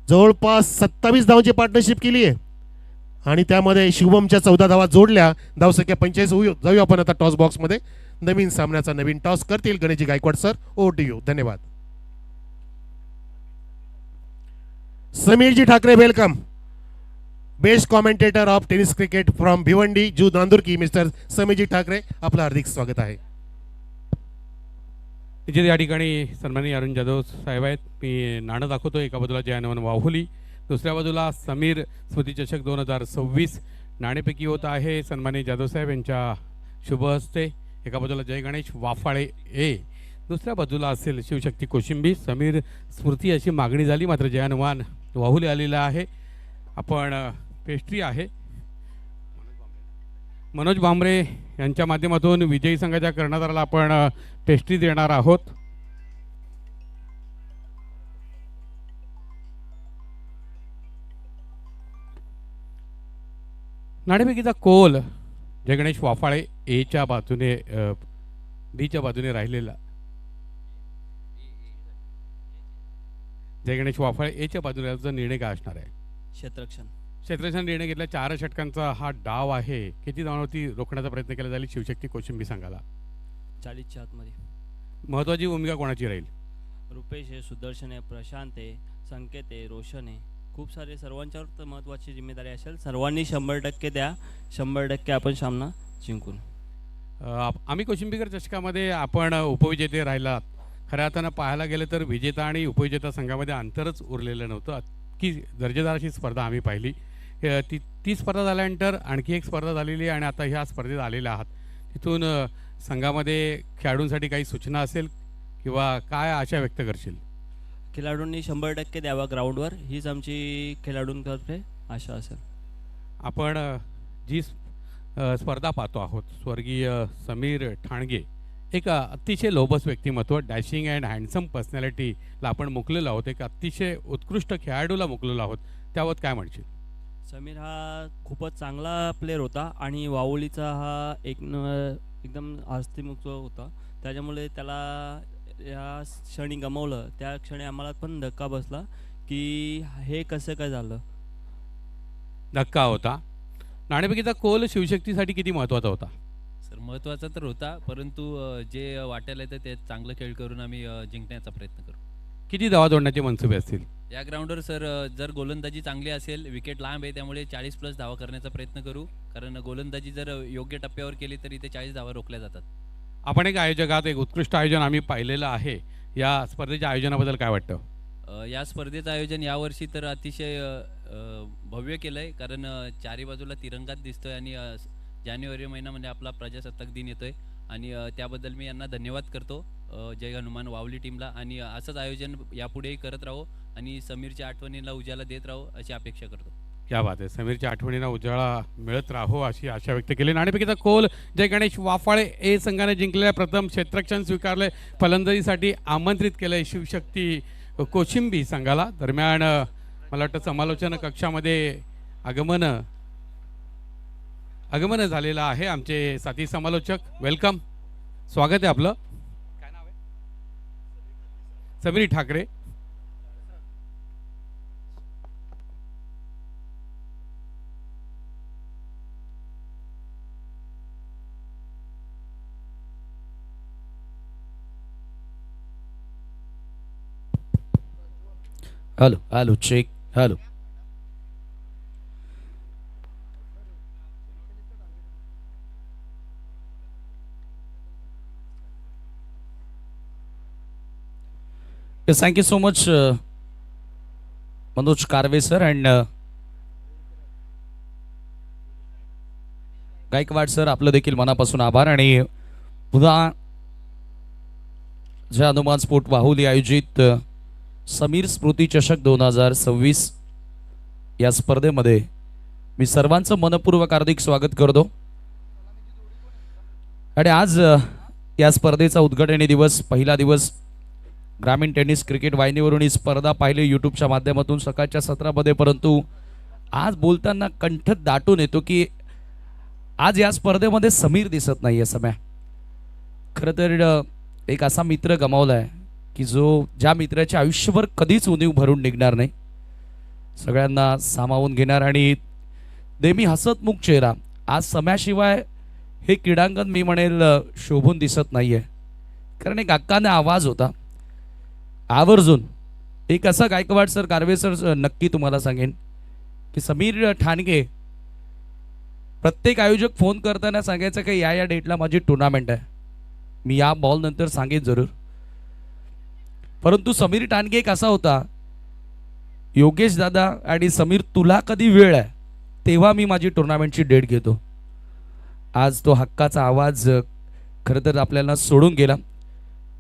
जवळपास 27 धावांची पार्टनरशिप केली आहे आणि त्यामध्ये शुभमच्या 14 धावा जोडल्या. धावसंख्या 45. जाऊया आपण आता टॉस बॉक्समध्ये. नवीन सामन्याचा नवीन टॉस करतील गणेशजी Gaikwad sir. Over to you. धन्यवाद. समीरजी Thackeray welcome. Best commentator of tennis cricket from Bhiwandi जू नांदुरकी मिस्टर समीरजी ठाकरे, आपलं हार्दिक स्वागत आहे. इथे या ठिकाणी सन्माननीय अरुण जाधव साहेब आहेत. मी नाणं दाखवतो. एका बाजूला जयानवन वाहुली, दुसऱ्या बाजूला समीर स्मृती चषक 2026 नाणेपैकी होत आहे सन्माननीय जाधव साहेब यांच्या शुभ हस्ते. एका बाजूला जय गणेश वाफाळे ए, दुसऱ्या बाजूला असेल शिवशक्ती कोशिंबी. समीर स्मृती अशी मागणी झाली, मात्र जयानवान वाहुली आलेला आहे. आपण पेस्ट्री आहे मनोज भांबरे यांच्या माध्यमातून विजयी संघाच्या कर्णधाराला आपण पेस्ट्री देणार आहोत. नाणेफेकीचा कोल जय गणेश वाफाळे एच्या बाजूने बीच्या बाजूने राहिलेला. जय गणेश वाफाळे एच्या बाजूने राहिल्याचा निर्णय काय असणार आहे? क्षेत्ररक्षण निर्णय घेतला. 4 षटकांचा हा डाव आहे. किती धावांवरती रोखण्याचा प्रयत्न केला जाईल शिवशक्ती कोशिंबी संघाला? 40च्या आतमध्ये. महत्वाची भूमिका कोणाची राहील? रुपेश आहे, सुदर्शन आहे, प्रशांत आहे, संकेत आहे, रोशन आहे. खूप सारे सर्वांच्यावर तर महत्त्वाची जिम्मेदारी असेल. सर्वांनी 100% द्या. 100% आपण सामना जिंकून. आम्ही कोशिंबीकर चषकामध्ये आपण उपविजेते राहिलात. खऱ्या अर्थानं पाहायला गेलं तर विजेता आणि उपविजेता संघामध्ये अंतरच उरलेलं नव्हतं. की दर्जेदार अशी स्पर्धा आम्ही पाहिली. ती स्पर्धा झाल्यानंतर आणखी एक स्पर्धा झालेली आहे आणि आता ह्या स्पर्धेत आलेल्या आहात. तिथून संघामध्ये खेळाडूंसाठी काही सूचना असेल किंवा काय आशा व्यक्त करशील? खेळाडूंनी 100% द्यावा ग्राउंडवर, हीच आमची खेळाडूंतर्फे आशा असेल. आपण जी स्पर्धा पाहतो आहोत, स्वर्गीय समीर ठाणगे एक अतिशय लोभस व्यक्तिमत्व, डॅशिंग अँड हँडसम पर्सनॅलिटीला आपण मुकलेलो आहोत. एक अतिशय उत्कृष्ट खेळाडूला मुकलेलो आहोत. त्यावर काय म्हणशील? समीर हा खूपच चांगला प्लेअर होता आणि वावुलीचा हा एकदम हस्तीमुक्त होता. त्याच्यामुळे त्याला या क्षणी गमावलं. त्या क्षणी आम्हाला पण धक्का बसला की हे कसं काय झालं. धक्का होता. नाणेफेकीचा कोल शिवशक्तीसाठी किती महत्त्वाचा होता? सर महत्त्वाचा तर होता, परंतु जे वाटायला येतं ते चांगलं खेळ करून आम्ही जिंकण्याचा प्रयत्न करू. किती धावा जोडण्याचे मनसुबे असतील या ग्राउंडवर? सर जर गोलंदाजी चांगली असेल, विकेट लांब आहे, त्यामुळे 40+ धावा करण्याचा प्रयत्न करू. कारण गोलंदाजी जर योग्य टप्प्यावर केली तर इथे 40 धावा रोखल्या जातात. आपण एक आयोजक आहात, एक उत्कृष्ट आयोजन आम्ही पाहिलेलं आहे. या स्पर्धेच्या आयोजनाबद्दल काय वाटतं? या स्पर्धेचं आयोजन यावर्षी तर अतिशय भव्य केलं आहे. कारण चारी बाजूला तिरंगाच दिसतोय आणि जानेवारी महिन्यामध्ये आपला प्रजासत्ताक दिन येतोय आणि त्याबद्दल मी यांना धन्यवाद करतो, जय हनुमान वावली टीमला. आणि असंच आयोजन यापुढेही करत राहू आणि समीरच्या आठवणीला उजाला देत राहू अशी अपेक्षा करतो. क्या बात आहे. समीरच्या आठवणींना उजाळा मिळत राहो अशी आशा व्यक्त केली. नाणेफेकीचा कोल जय गणेश वाफाळे ए संघाने जिंकलेल्या प्रथम क्षेत्ररक्षण स्वीकारले. फलंदाजीसाठी आमंत्रित केलंय शिवशक्ती कोशिंबी संघाला. दरम्यान मला वाटतं समालोचन कक्षामध्ये आगमन झालेलं आहे. आमचे साथी समालोचक, वेलकम, स्वागत आहे आपलं. काय नाव आहे? Sameer Thackeray. Hello check. Hello. Thank you so much, Manoj Karve sir and Gaikwad sir, आपलं देखील मनापासून आभार. आणि पुन्हा जय हनुमान स्पोर्ट वाहुली आयोजित समीर स्मृती चषक 2026 या स्पर्धेमध्ये मी सर्वांचं मनपूर्वक हार्दिक स्वागत करतो. आणि आज या स्पर्धेचा उद्घाटनी दिवस, पहिला दिवस. ग्रामीण टेनिस क्रिकेट वाहिनीवरून ही स्पर्धा पाहिली यूट्यूबच्या माध्यमातून सकाळच्या सत्रामध्ये. परंतु आज बोलताना कंठ दाटून येतो की आज या स्पर्धेमध्ये समीर दिसत नाही आहे. सम्या, खरं तर एक असा मित्र गमावला आहे की ज्या मित्राच्या आयुष्यभर कधीच उणीव भरून निघणार नाही, सगळ्यांना सामावून घेणार आणि नेहमी हसतमुख चेहरा. आज सम्याशिवाय हे क्रीडांगण मी म्हणेल शोभून दिसत नाही आहे. कारण एक हक्काने आवाज होता, आवर्जून एक असा गायकवाड सर, कारवे सर नक्की तुम्हाला सांगेन की समीर ठाणगे प्रत्येक आयोजक फोन करताना सांगायचं की या डेटला माझी टुर्नामेंट आहे, मी या बॉल नंतर सांगेन जरूर. परंतु समीर ठाणगे एक असा होता, योगेश दादा आणि समीर तुला कधी वेळ आहे तेव्हा मी माझी टुर्नामेंटची डेट घेतो. आज तो हक्काचा आवाज खरं तर आपल्याला सोडून गेला.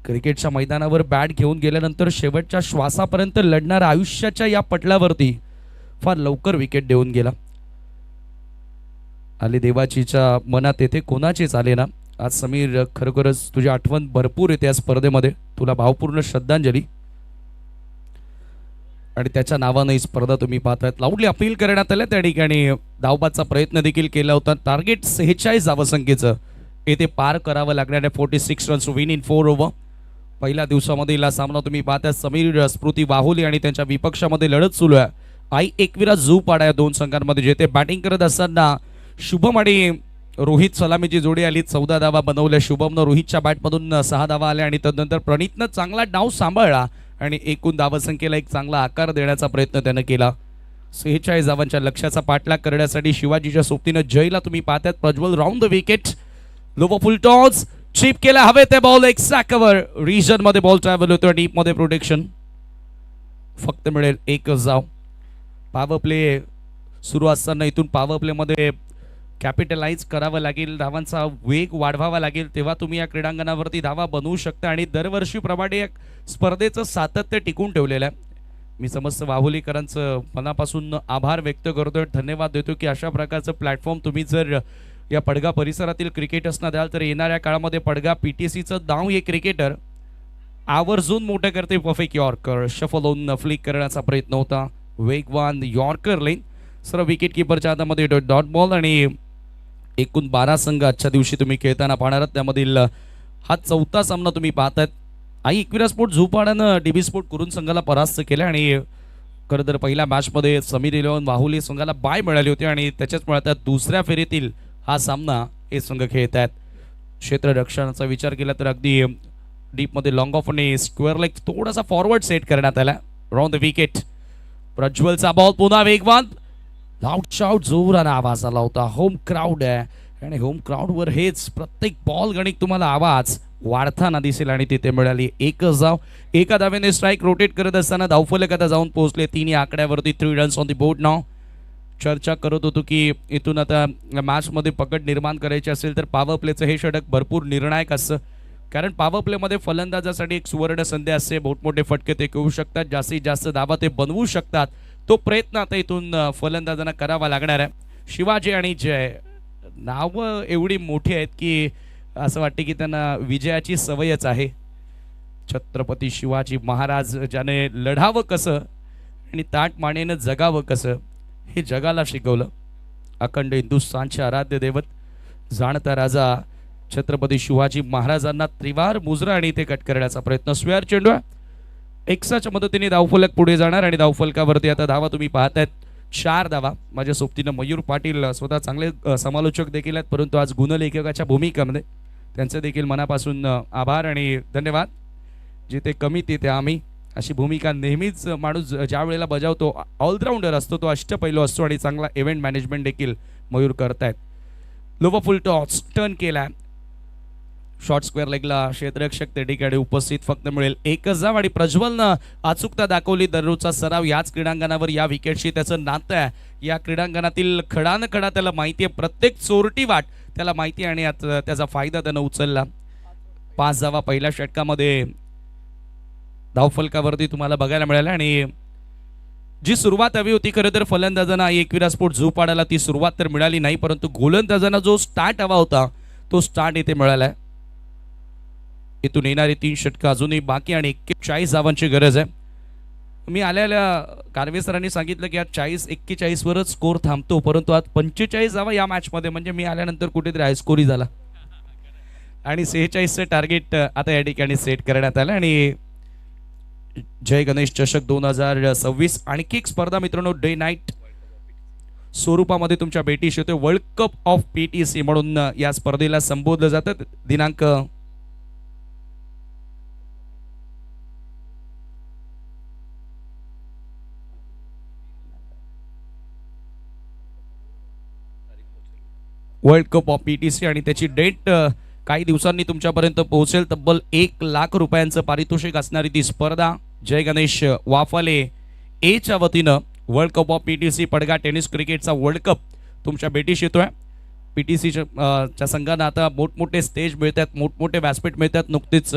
क्रिकेटच्या मैदानावर बॅट घेऊन गेल्यानंतर शेवटच्या श्वासापर्यंत लढणाऱ्या आयुष्याच्या या पटलावरती फार लवकर विकेट देऊन गेला. आले देवाचीच्या मनात येते कोणाचीच आले ना. आज समीर खरोखरच तुझी आठवण भरपूर येते या स्पर्धेमध्ये, तुला भावपूर्ण श्रद्धांजली. आणि त्याच्या नावानं ही स्पर्धा तुम्ही पाहतायत. लाऊडली अपील करण्यात आलं, त्या ठिकाणी धावबादचा प्रयत्न देखील केला होता. टार्गेट 46 धावसंख्येचं येथे पार करावं लागणार आहे. 46 रन्स विन इन 4 ओव्हर. पहिल्या दिवसामधील हा सामना तुम्ही पाहताय. समीर स्मृती वाहुली आणि त्यांच्या विपक्षामध्ये लढत सुरू आहे. आई एकविरा झूपाडा या दोन संघांमध्ये, जेथे बॅटिंग करत असताना शुभम आणि रोहित सलामीची जोडी आली. 14 धावा बनवल्या शुभमनं. रोहितच्या बॅटमधून 6 धावा आल्या आणि तदनंतर प्रणीतनं चांगला डाव सांभाळला आणि एकूण धावसंख्येला एक चांगला आकार देण्याचा प्रयत्न त्यानं केला. 46 धावांच्या लक्ष्याचा पाठलाग करण्यासाठी शिवाजीच्या सोबतीनं जयला तुम्ही पाहतात. Prajwal round the wicket. Lower full toss chip केला हवे ते बॉल एक सॅकवर. रिजन मध्ये बॉल ट्रॅव्हल होतो. डीप मध्ये प्रोटेक्शन. फक्त मिळेल एकच धाव. पॉवर प्ले सुरू असताना इथून पॉवर प्ले मध्ये कॅपिटलाइज करावं लागेल, धावांचा वेग वाढवावा लागेल, तेव्हा तुम्ही या क्रीडांगणावरती धावा बनवू शकता. आणि दरवर्षीप्रमाणे या स्पर्धेचं सातत्य टिकून ठेवलेलं आहे. मी समस्त वाहुलीकरांचं मनापासून आभार व्यक्त करतोय, धन्यवाद देतो की अशा प्रकारचं प्लॅटफॉर्म तुम्ही जर या पडगा परिसरातील क्रिकेटर्सना द्याल तर येणाऱ्या काळामध्ये पडगा PTCचं नाव हे क्रिकेटर आवर्जून मोठं करते. परफेक्ट यॉर्कर शफल होऊन फ्लिक करण्याचा प्रयत्न होता. वेगवान यॉर्कर लेन सर्व विकेट किपरच्या हातामध्ये डॉट बॉल. आणि एकूण 12 संघ आजच्या दिवशी तुम्ही खेळताना पाहणार आहात. त्यामधील हा 4था सामना तुम्ही पाहतायत. आई एकविरा स्पोर्ट झोपाड्यानं DB स्पोर्ट कुरुन संघाला परास्त केले. आणि खरं तर पहिल्या मॅचमध्ये समीर 11 वाहुली संघाला बाय मिळाली होती आणि त्याच्याच मुळे दुसऱ्या फेरीतील हा सामना हे संघ खेळत आहेत. क्षेत्ररक्षणाचा विचार केला तर अगदी डीपमध्ये लॉंग ऑफ आणि स्क्वेअर लेग थोडासा फॉरवर्ड सेट करण्यात आला. Round the wicket. प्रज्वलचा बॉल पुन्हा वेगवान. लाऊड शाऊट जोरानं आवाज आला होता. होम क्राऊड आहे आणि होम क्राऊडवर हेच प्रत्येक बॉल गणित तुम्हाला आवाज वाढताना दिसेल. आणि तिथे मिळाली एकच धाव. एका धावेने स्ट्राईक रोटेट करत असताना धावफलक आता जाऊन पोहोचले 3 या आकड्यावरती. 3 रन्स ऑन दी बोर्ड नाव. चर्चा करत होतो की इथून आता मॅचमध्ये पकड निर्माण करायची असेल तर पॉवर प्लेचं हे षटक भरपूर निर्णायक असतं. कारण पॉवर प्लेमध्ये फलंदाजासाठी एक सुवर्ण संधी असते. मोठमोठे फटके ते घेऊ शकतात, जास्तीत जास्त धावा ते बनवू शकतात. तो प्रयत्न आता इथून फलंदाजांना करावा लागणार आहे. शिवाजी आणि जय नावं एवढी मोठी आहेत की असं वाटते की त्यांना विजयाची सवयच आहे. छत्रपती शिवाजी महाराज ज्याने लढावं कसं आणि ताट मानेनं जगावं कसं हे जगाला शिकवलं. अखंड हिंदुस्थानचे आराध्य दैवत जाणता राजा छत्रपती शिवाजी महाराजांना त्रिवार मुजरा आणि इथे कट करण्याचा प्रयत्न. स्क्वेअर चेंडू एक्साच्या मदतीने धावफलक पुढे जाणार आणि धावफलकावरती आता धावा तुम्ही पाहतायत 4 धावा. माझ्या सोबतीनं मयूर पाटील स्वतः चांगले समालोचक देखील आहेत, परंतु आज गुणलेखकाच्या भूमिकेमध्ये त्यांचे देखील मनापासून आभार आणि धन्यवाद. जिथे कमी तिथे आम्ही अशी भूमिका नेहमीच माणूस ज्या वेळेला बजावतो ऑलराऊंडर असतो तो अष्टपैलू असतो आणि चांगला इव्हेंट मॅनेजमेंट देखील मयूर करतायत. लोवर फुल टॉस टर्न केला. शॉर्ट स्क्वेअर लेगला क्षेत्ररक्षक त्या ठिकाणी उपस्थित. फक्त मिळेल एकच धाव. आणि प्रज्वलनं अचूकता दाखवली. दररोजचा सराव याच क्रीडांगणावर या विकेटशी त्याचं नातं आहे. या क्रीडांगणातील खडा न खडा त्याला माहिती आहे, प्रत्येक चोरटी वाट त्याला माहिती आहे आणि त्याचा फायदा त्यानं उचलला. 5 धावा पहिल्या षटकामध्ये धावफलकावरती तुम्हाला बघायला मिळाल्या. आणि जी सुरुवात हवी होती खरं तर फलंदाजांना एकविरा स्पोर्ट झोपाडायला ती सुरुवात तर मिळाली नाही, परंतु गोलंदाजांना जो स्टार्ट हवा होता तो स्टार्ट इथे मिळाला आहे. इथून येणारी 3 षटकं अजूनही बाकी आणि 41 धावांची गरज आहे. मी आलेल्या कारवे सरांनी सांगितलं की आज 40-41 वरच स्कोर थांबतो, परंतु आज 45 धावा या मॅचमध्ये म्हणजे मी आल्यानंतर कुठेतरी हायस्कोरी झाला. आणि 46चं टार्गेट आता या ठिकाणी सेट करण्यात आलं. आणि जय गणेश चषक 2026 आणखी एक स्पर्धा मित्रांनो डे नाईट स्वरूपामध्ये तुमच्या भेटीस येते. वर्ल्ड कप ऑफ PTC म्हणून या स्पर्धेला संबोधलं जातं. दिनांक वर्ल्ड कप ऑफ PTC आणि त्याची डेट काही दिवसांनी तुमच्यापर्यंत पोहोचेल. तब्बल 1 लाख रुपयांचं पारितोषिक असणारी ती स्पर्धा जय गणेश वाफाले एच्या वतीनं world cup of PTC Padgha tennis क्रिकेटचा वर्ल्ड कप तुमच्या भेटीस येतोय. PTCच्या संघांना आता मोठमोठे स्टेज मिळतात, मोठमोठे व्यासपीठ मिळतात. नुकतीच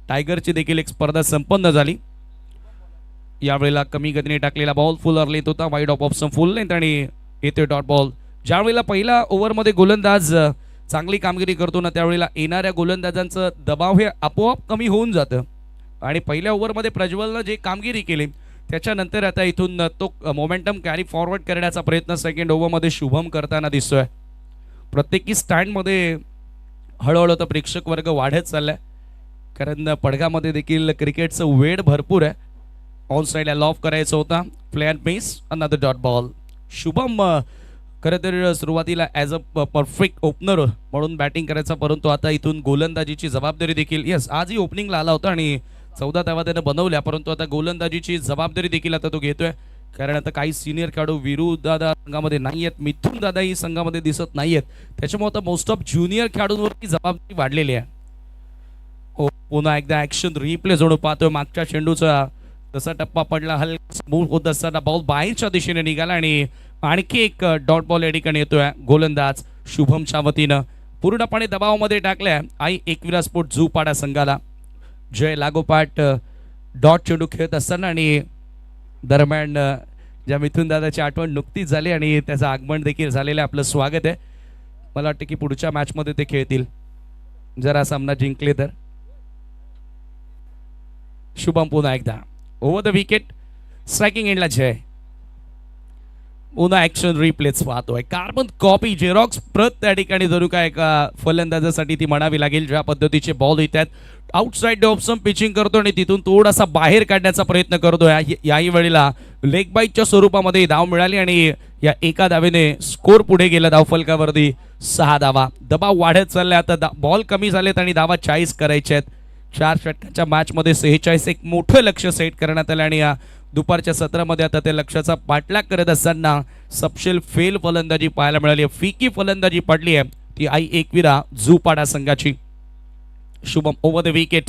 टायगरची देखील एक स्पर्धा संपन्न झाली. यावेळेला कमी गतीने टाकलेला बॉल फुल लेंथ होता, wide of option full length आणि येते डॉट बॉल. ज्यावेळेला पहिल्या ओव्हरमध्ये गोलंदाज चांगली कामगिरी करतो ना, त्यावेळेला येणाऱ्या गोलंदाजांचं दबाव हे आपोआप कमी होऊन जातं आणि पहिल्या ओव्हरमध्ये प्रज्वलनं जे कामगिरी केली त्याच्यानंतर आता इथून तो मोमेंटम कॅरी फॉरवर्ड करण्याचा प्रयत्न सेकंड ओव्हरमध्ये शुभम करताना दिसतोय. प्रत्येकी स्टँडमध्ये हळूहळू तर प्रेक्षक वर्ग वाढत चाललाय, कारण पडगामध्ये देखील क्रिकेटचं वेळ भरपूर आहे. ऑन साईडला लॉफ करायचा होता, play and miss, another dot ball. Shubham खरं तर सुरुवातीला ॲज अ परफेक्ट ओपनर म्हणून बॅटिंग करायचा, परंतु आता इथून गोलंदाजीची जबाबदारी देखील, यस आजही ओपनिंगला आला होता आणि 14 धावा त्यानं बनवल्या, परंतु आता गोलंदाजीची जबाबदारी देखील आता तो घेतोय. कारण आता काही सिनियर खेळाडू वीरू दादा संघामध्ये नाही आहेत, मिथुन दादाही संघामध्ये दिसत नाही आहेत, त्याच्यामुळे आता मोस्ट ऑफ ज्युनियर खेळाडूंवरती जबाबदारी वाढलेली आहे. हो, पुन्हा एकदा ॲक्शन रिप्ले जोडून पाहतोय. मागच्या चेंडूचा तसा टप्पा पडला, हलका मूव्ह होत असताना बॉल बाहेरच्या दिशेने निघाला आणि आणखी एक डॉट बॉल या ठिकाणी येतोय. गोलंदाज शुभमच्या वतीनं पूर्णपणे दबावामध्ये टाकलाय आई एकविरा स्पोर्ट झूपाडा संघाला. जय लागोपाठ डॉट चेंडू खेळत असताना आणि दरम्यान ज्या मिथुन दादाची आठवण नुकतीच झाली आणि त्याचं आगमन देखील झालेलं आहे. आपलं स्वागत आहे. मला वाटतं की पुढच्या मॅचमध्ये ते खेळतील जर हा सामना जिंकले तर. शुभम पुन्हा एकदा ओव्हर द विकेट, स्ट्रायकिंग एंडला जय. पुन्हा ॲक्शन रिप्लेच पाहतोय. कार्बन कॉपी झेरॉक्स प्रत त्या ठिकाणी जरूर काय एका फलंदाजासाठी ती म्हणावी लागेल. ज्या पद्धतीचे बॉल येतात आउटसाइड ऑप्शन पिचिंग करतो आणि तिथून थोडासा बाहेर काढण्याचा प्रयत्न करतोय. याही वेळेला लेग बाईटच्या स्वरूपामध्ये धाव मिळाली आणि या एका धावेने स्कोर पुढे गेला धावफलकावरती 6 धावा. दबाव वाढत चाललाय, आता बॉल कमी झालेत आणि धावा 40 करायच्या आहेत. 4 षटकांच्या मॅचमध्ये 46 एक मोठं लक्ष सेट करण्यात आलं आणि या दुपारच्या सत्रामध्ये आता त्या लक्ष्याचा पाठलाग करत असताना सपशेल फेल फलंदाजी पाहायला मिळाली. फिकी फलंदाजी पडली आहे ती आई एकविरा झूपाडा संघाची. Shubham over the wicket.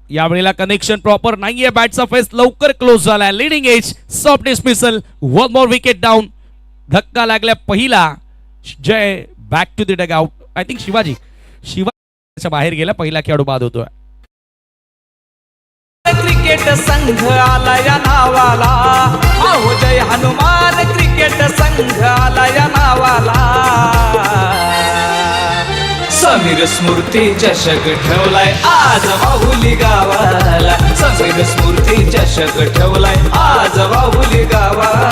यावेळेला कनेक्शन प्रॉपर नाहीये, बॅटचा फेस लवकर क्लोज झालाय. Leading edge soft dismissal, one more wicket down. धक्का लागला पहिला. Jay back to the dugout. I think Shivaji बाहेर गेला, पहिला खेळाडू बाद होतोय. क्रिकेट संघ आला या नावाला, अहो जय हनुमान क्रिकेट संघ आला या नावाला. समीर स्मृती चषक ठेवलाय आज बाहुली गावाला, समीर स्मृती चषक ठेवलाय आज बाहुली गावाला.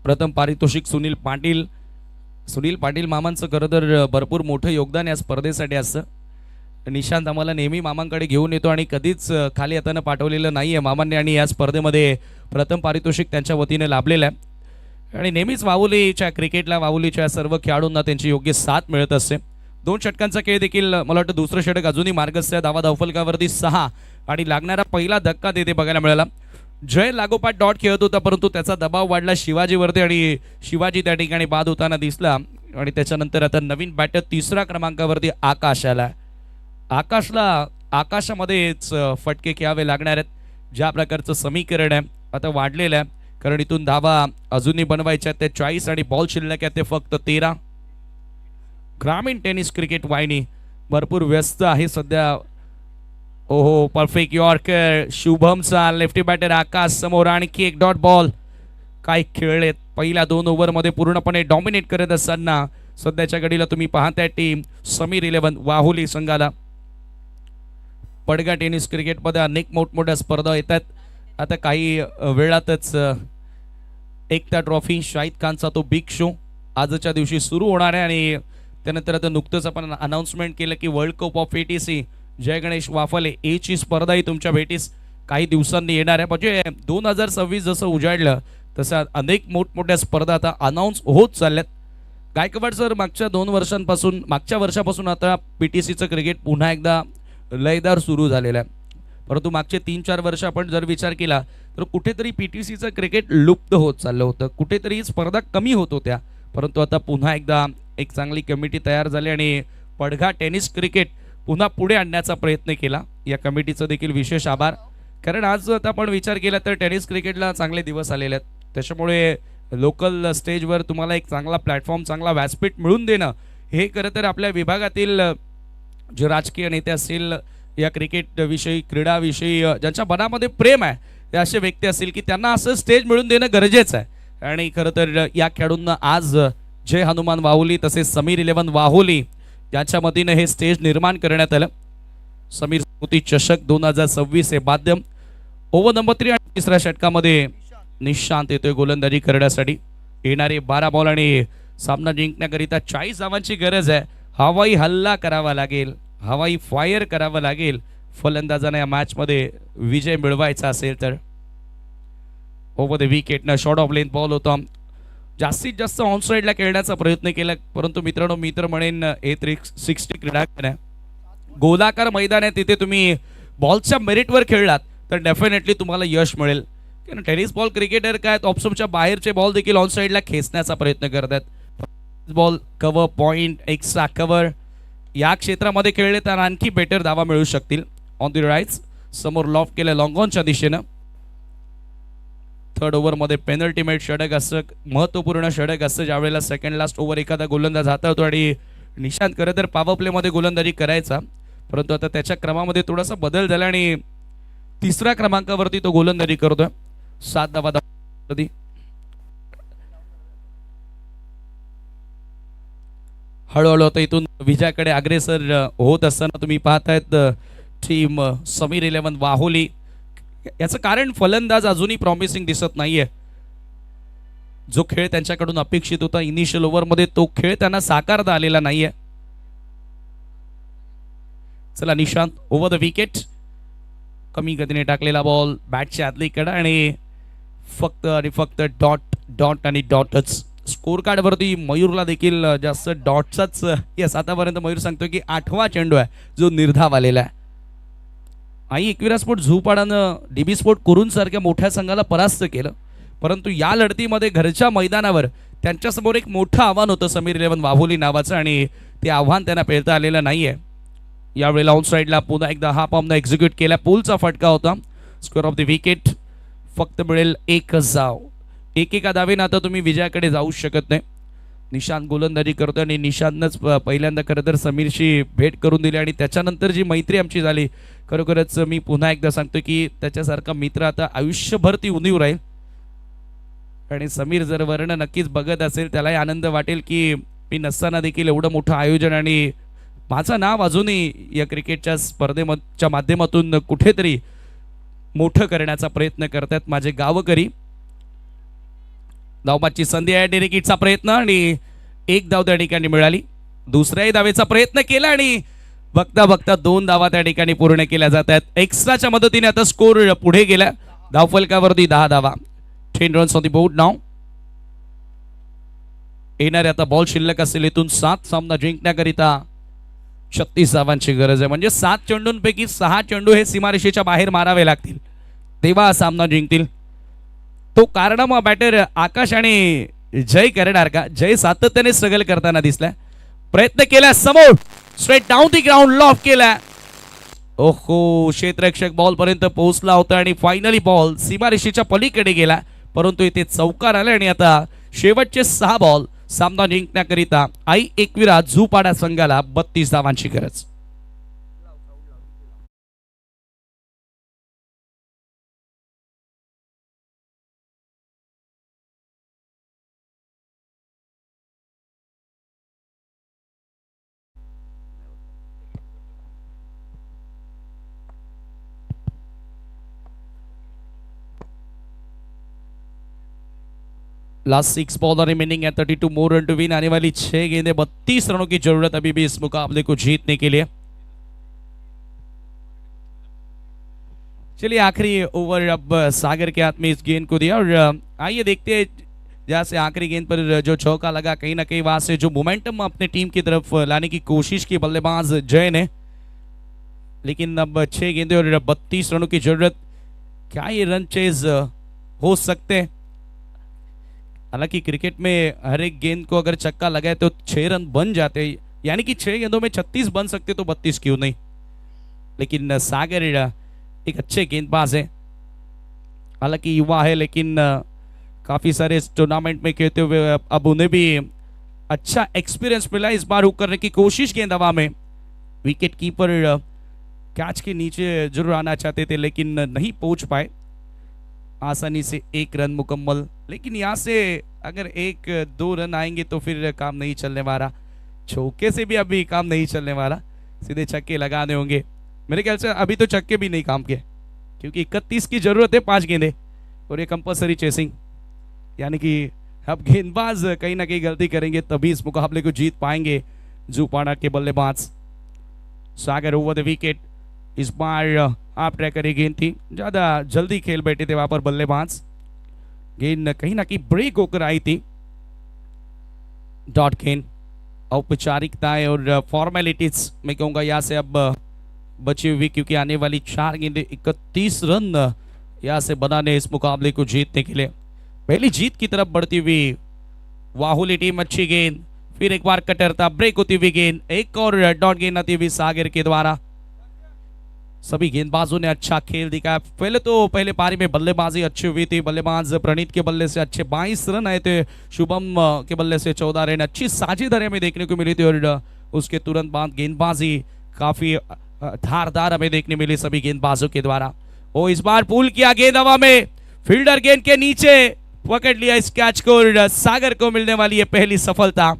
प्रथम पारितोषिक सुनील पाटील मामांचं खरं तर भरपूर मोठं योगदान या स्पर्धेसाठी असतं. निशांत आम्हाला नेहमी मामांकडे घेऊन येतो आणि कधीच खाली येताना पाठवलेलं नाही आहे मामांनी, आणि या स्पर्धेमध्ये प्रथम पारितोषिक त्यांच्या वतीने लाभलेलं आहे. आणि नेहमीच वाहुलीच्या क्रिकेटला, वाहुलीच्या सर्व खेळाडूंना त्यांची योग्य साथ मिळत असते. 2 षटकांचा खेळ देखील मला वाटतं दुसरं षटक अजूनही मार्गस्थ आहे. धावा धावफलकावरती 6 आणि लागणारा पहिला धक्का तिथे बघायला मिळाला. जय लागोपाठ डॉट खेळत होता, परंतु त्याचा दबाव वाढला शिवाजीवरती आणि शिवाजी त्या ठिकाणी बाद होताना दिसला. आणि त्याच्यानंतर आता नवीन बॅटर 3ऱ्या क्रमांकावरती आकाश आला. आकाशामध्येच फटके खेळावे लागणार आहेत. ज्या प्रकारचं समीकरण आहे आता वाढलेलं आहे, कारण इथून धावा अजूनही बनवायच्या आहेत. ते 40 आणि बॉल शिल्लक आहे ते फक्त 13. ग्रामीण टेनिस क्रिकेट वाहिनी भरपूर व्यस्त आहे सध्या. ओहो, परफेक्ट यॉर्कर शुभमचा. लेफ्टी बॅटर आकाश समोर, आणखी एक डॉट बॉल. काय खेळलेत पहिल्या 2 ओव्हरमध्ये पूर्णपणे डॉमिनेट करत असताना सध्याच्या घडीला तुम्ही पाहताय टीम समीर 11 वाहुली संघाला. पडगा टेनिस क्रिकेटमध्ये अनेक मोठमोठ्या स्पर्धा येतात. आता काही वेळातच एकता ट्रॉफी, शाहिद खानचा तो बिग शो आजच्या दिवशी सुरू होणार आहे. आणि त्यानंतर आता नुकतंच आपण अनाऊन्समेंट केलं की वर्ल्ड कप ऑफ PTC जय गणेश वाफाले एची स्पर्धाही तुमच्या भेटीस काही दिवसांनी येणार आहे. म्हणजे 2026 जसं उजाडलं तसं अनेक मोठमोठ्या स्पर्धा आता अनाऊन्स होत चालल्यात. गायकवाड सर मागच्या वर्षापासून आता PTCचं क्रिकेट पुन्हा एकदा लयदार सुरू झालेलं आहे. परंतु मागचे 3-4 वर्ष आपण जर विचार केला तर कुठेतरी PTCचं क्रिकेट लुप्त होत चाललं होतं, कुठेतरी स्पर्धा कमी होत होत्या. परंतु आता पुन्हा एकदा एक चांगली कमिटी तयार झाली आणि पडघा टेनिस क्रिकेट पुन्हा पुढे आणण्याचा प्रयत्न केला. या कमिटीचं देखील विशेष आभार, कारण आज आता आपण विचार केला तर टेनिस क्रिकेटला चांगले दिवस आलेले आहेत. त्याच्यामुळे लोकल स्टेजवर तुम्हाला एक चांगला प्लॅटफॉर्म, चांगला व्यासपीठ मिळून देणं हे खरं तर आपल्या विभागातील जे राजकीय नेते असतील, या क्रिकेटविषयी, क्रीडाविषयी ज्यांच्या मनामध्ये प्रेम आहे, ते असे व्यक्ती असतील की त्यांना असं स्टेज मिळून देणं गरजेचं आहे. आणि खरं तर या खेळाडूंना आज जय हनुमान वाहुली तसेच समीर 11 वाहुली यांच्या मतीनं हे स्टेज निर्माण करण्यात आलं. समीर स्मृती चषक 2026 हे माध्यम. ओव्हर नंबर 3 आणि तिसऱ्या षटकामध्ये निशांत येतोय गोलंदाजी करण्यासाठी. येणारे 12 बॉल आणि सामना जिंकण्याकरिता 40 धावांची गरज आहे. हवाई हल्ला करावा लागेल, हवाई फायर करावा लागेल फलंदाजांना या मॅचमध्ये विजय मिळवायचा असेल तर. ओव्हर द विकेटनं शॉर्ट ऑफ लेंथ बॉल होता. जास्तीत जास्त ऑन साईडला खेळण्याचा प्रयत्न केला, परंतु मित्रांनो, मी तर म्हणेन हे 360 क्रीडा आहे, गोलाकार मैदान आहे, तिथे तुम्ही बॉलच्या मेरिटवर खेळलात तर डेफिनेटली तुम्हाला यश मिळेल. कारण टेनिस बॉल क्रिकेटर काय ऑप्शनच्या बाहेरचे बॉल देखील ऑन साईडला खेचण्याचा प्रयत्न करतात. Ball cover, point, extra cover या क्षेत्रामध्ये खेळले तर आणखी बेटर धावा मिळू शकतील. ऑन द राईट्स समोर लॉफ्ट केलं लॉंग ऑनच्या दिशेनं. थर्ड ओव्हरमध्ये पेनल्टीमेट षटक असं महत्त्वपूर्ण षटक असतं ज्यावेळेला सेकंड लास्ट ओव्हर एखादा गोलंदाज हाताळतो आणि निशांत खरं तर पॉवर प्लेमध्ये गोलंदाजी करायचा, परंतु आता त्याच्या क्रमामध्ये थोडासा बदल झाला आणि तिसऱ्या क्रमांकावरती तो गोलंदाजी करतोय. 7 धावा. हळूहळू आता इथून विजयाकडे अग्रेसर होत असताना तुम्ही पाहतायत टीम समीर 11 वाहुली. याचं कारण फलंदाज अजूनही प्रॉमिसिंग दिसत नाहीये. जो खेळ त्यांच्याकडून अपेक्षित होता इनिशियल ओव्हरमध्ये तो खेळ त्यांना साकारता आलेला नाहीये. चला निशांत ओव्हर द विकेट. कमी गतीने टाकलेला बॉल बॅटच्या आतली कडा आणि फक्त डॉट आणि डॉटच. स्कोर कार्डवरती मयूरला देखील जास्त डॉटचाच यस आतापर्यंत मयूर सांगतो की 8वा चेंडू आहे जो निर्धाव आलेला आहे. आई एकविरा स्पोर्ट झुपाडानं डीबी स्पोर्ट कुरुन सारख्या मोठ्या संघाला परास्त केलं, परंतु या लढतीमध्ये घरच्या मैदानावर त्यांच्यासमोर एक मोठं आव्हान होतं समीर 11 वाहुली नावाचं आणि ते आव्हान त्यांना पेलता आलेलं नाहीये. यावेळेला ऑन साईडला पुन्हा एकदा हा पॉम्पनं एक्झिक्यूट केला. पूलचा फटका होता. स्कोअर ऑफ द विकेट फक्त मिळेल 1 धाव. एका धावेनं आता तुम्ही विजयाकडे जाऊ शकत नाही. निशांत गोलंदाजी करतोय आणि निशांतनंच पहिल्यांदा खरं तर समीरशी भेट करून दिली आणि त्याच्यानंतर जी मैत्री आमची झाली, खरोखरच मी पुन्हा एकदा सांगतो की त्याच्यासारखा मित्र आता आयुष्यभर ती उणीव राहील. आणि समीर जर वर्ण नक्कीच बघत असेल त्यालाही आनंद वाटेल की मी नसताना देखील एवढं मोठं आयोजन आणि माझं नाव अजूनही या क्रिकेटच्या स्पर्धेच्या माध्यमातून कुठेतरी मोठं करण्याचा प्रयत्न करतात माझे गावकरी. धावबादची संधी आहे. डेरिकिटचा प्रयत्न आणि 1 धाव त्या ठिकाणी मिळाली. दुसऱ्याही धावेचा प्रयत्न केला आणि बघता बघता 2 धावा त्या ठिकाणी पूर्ण केल्या जात आहेत. एक्स्ट्राच्या मदतीने आता स्कोर पुढे गेला. धावफलकावरती 10 धावा. 10 रन्स ऑन द बोर्ड नाव. येणारे आता बॉल शिल्लक असेल इथून 7. सामना जिंकण्याकरिता 36 धावांची गरज आहे. म्हणजे 7 चेंडूंपैकी 6 चेंडू हे सीमारेषेच्या बाहेर मारावे लागतील तेव्हा सामना जिंकतील. तो कारनामा बॅटर आकाश आणि जय करणार का? जय सातत्याने स्ट्रगल करताना दिसला. प्रयत्न केला समोर straight down the ground loaf केला. ओहो, क्षेत्ररक्षक बॉल पर्यंत पोहोचला होता आणि फायनली बॉल सीमारेषेच्या पलीकडे गेला, परंतु इथे चौकार आला आणि आता शेवटचे 6 बॉल सामना जिंकण्याकरिता आई एकविरा झुपाडा संघाला 32 धावांची गरज. लास्ट 6 बॉल रिमेनिंग है. 32 मोर रन टू विन. आने वाली 6 गेंदें 32 रनों की जरूरत अभी भी इस मुकाबले को जीतने के लिए. चलिए आखिरी ओवर अब सागर के हाथ में इस गेंद को दिया और आइए देखते हैं जहाँ से आखिरी गेंद पर जो चौका लगा कहीं ना कहीं वहां से जो मोमेंटम अपने टीम की तरफ लाने की कोशिश की बल्लेबाज जय ने, लेकिन अब 6 गेंदें और 32 रनों की जरूरत. क्या ये रन चेज हो सकते हैं? हालांकि क्रिकेट में हर एक गेंद को अगर छक्का लगाए तो 6 रन बन जाते, यानी कि 6 गेंदों में 36 बन सकते, तो 32 क्यों नहीं। लेकिन सागर एक अच्छे गेंदबाज है, हालांकि युवा है, लेकिन काफ़ी सारे टूर्नामेंट में खेलते हुए अब उन्हें भी अच्छा एक्सपीरियंस मिला। इस बार हुक करने की कोशिश गेंद हवा में, विकेट कीपर कैच के नीचे जरूर आना चाहते थे लेकिन नहीं पहुंच पाए। आसानी से 1 रन मुकम्मल, लेकिन यहाँ से अगर 1-2 रन आएंगे तो फिर काम नहीं चलने वाला, चौके से भी अभी काम नहीं चलने वाला, सीधे छक्के लगाने होंगे। मेरे ख्याल से अभी तो छक्के भी नहीं काम के, क्योंकि 31 की जरूरत है, 5 गेंदे और ये कंपलसरी चेसिंग, यानी कि अब गेंदबाज कहीं ना कहीं गलती करेंगे तभी इस मुकाबले को जीत पाएंगे। जूपाड़ा के बल्लेबाज सागर ओवर द विकेट। इस बार आप ट्रैक करी गेंद थी, ज़्यादा जल्दी खेल बैठे थे वहां पर बल्लेबाज, गेंद कहीं ना कहीं ब्रेक होकर आई थी। डॉट गेंद, औपचारिकताएं और फॉर्मेलिटीज मैं कहूँगा यहाँ से अब बची हुई, क्योंकि आने वाली 4 गेंदें 31 रन यहाँ से बनाने इस मुकाबले को जीतने के लिए। पहली जीत की तरफ बढ़ती हुई वाहुली टीम, अच्छी गेंद, फिर एक बार कटरता, ब्रेक होती हुई गेंद, एक और डॉट गेंद आती हुई सागर के द्वारा। सभी गेंदबाजों ने अच्छा खेल दिखाया। पहले पारी में बल्लेबाजी अच्छी हुई थी, बल्लेबाज प्रणीत के बल्ले से अच्छे 22 रन आए थे, शुभम के बल्ले से 14 रन, अच्छी साझेदारी हमें देखने को मिली थी और उसके तुरंत बाद गेंदबाजी काफी धारदार हमें देखने मिली सभी गेंदबाजों के द्वारा। ओ इस बार पुल किया गेंद हवा में, फील्डर गेंद के नीचे पकड़ लिया इस कैच को और सागर को मिलने वाली है पहली सफलता।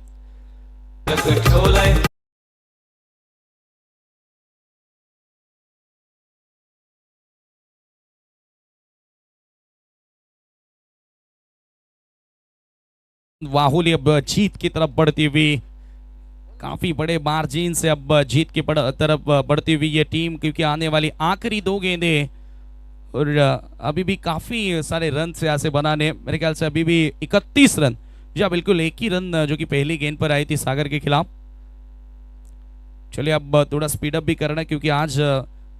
वाहुली अब जीत की तरफ बढ़ती हुई, काफी बड़े मार्जिन से अब जीत की तरफ बढ़ती हुई ये टीम, क्योंकि आने वाली आखिरी 2 गेंदें और अभी भी काफी सारे रन से यहाँ से बनाने, मेरे ख्याल से अभी भी 31 रन, जी हाँ बिल्कुल, 1 ही रन जो कि पहली गेंद पर आई थी सागर के खिलाफ। चलिए अब थोड़ा स्पीड अप भी करना है, क्योंकि आज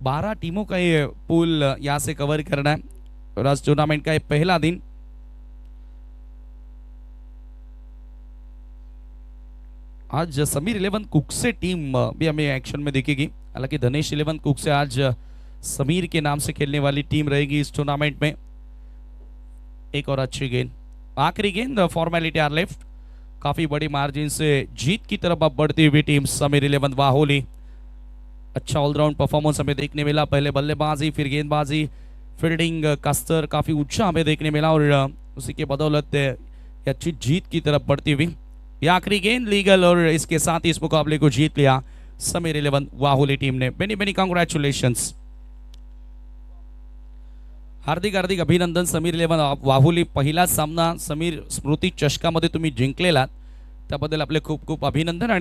12 टीमों का ये पूल यहाँ से कवर करना है और आज टूर्नामेंट का ये पहला दिन। आज समीर 11 कुक से टीम भी हमें एक्शन में दिखेगी, हालांकि धनेश 11 कुक से आज समीर के नाम से खेलने वाली टीम रहेगी इस टूर्नामेंट में। एक और अच्छी गेंद, आखिरी गेंद, फॉर्मेलिटी आर लेफ्ट, काफी बड़ी मार्जिन से जीत की तरफ अब बढ़ती हुई टीम समीर 11 वाहोली। अच्छा ऑलराउंड परफॉर्मेंस हमें देखने मिला, पहले बल्लेबाजी फिर गेंदबाजी, फील्डिंग का स्तर काफी ऊंचा हमें देखने मिला और उसी के बदौलत अच्छी जीत की तरफ बढ़ती हुई ये आखिरी गेंद लीगल और इसके साथ ही इस मुकाबले को जीत लिया समीर 11 वाहुली टीम ने। मेनी मेनी कांग्रेचुलेशंस, हार्दिक हार्दिक अभिनंदन समीर 11 वाहुली। पहिला सामना समीर स्मृती चषकामध्ये तुम्ही जिंकलेला, त्याबद्दल आपले खूप खूप अभिनंदन आणि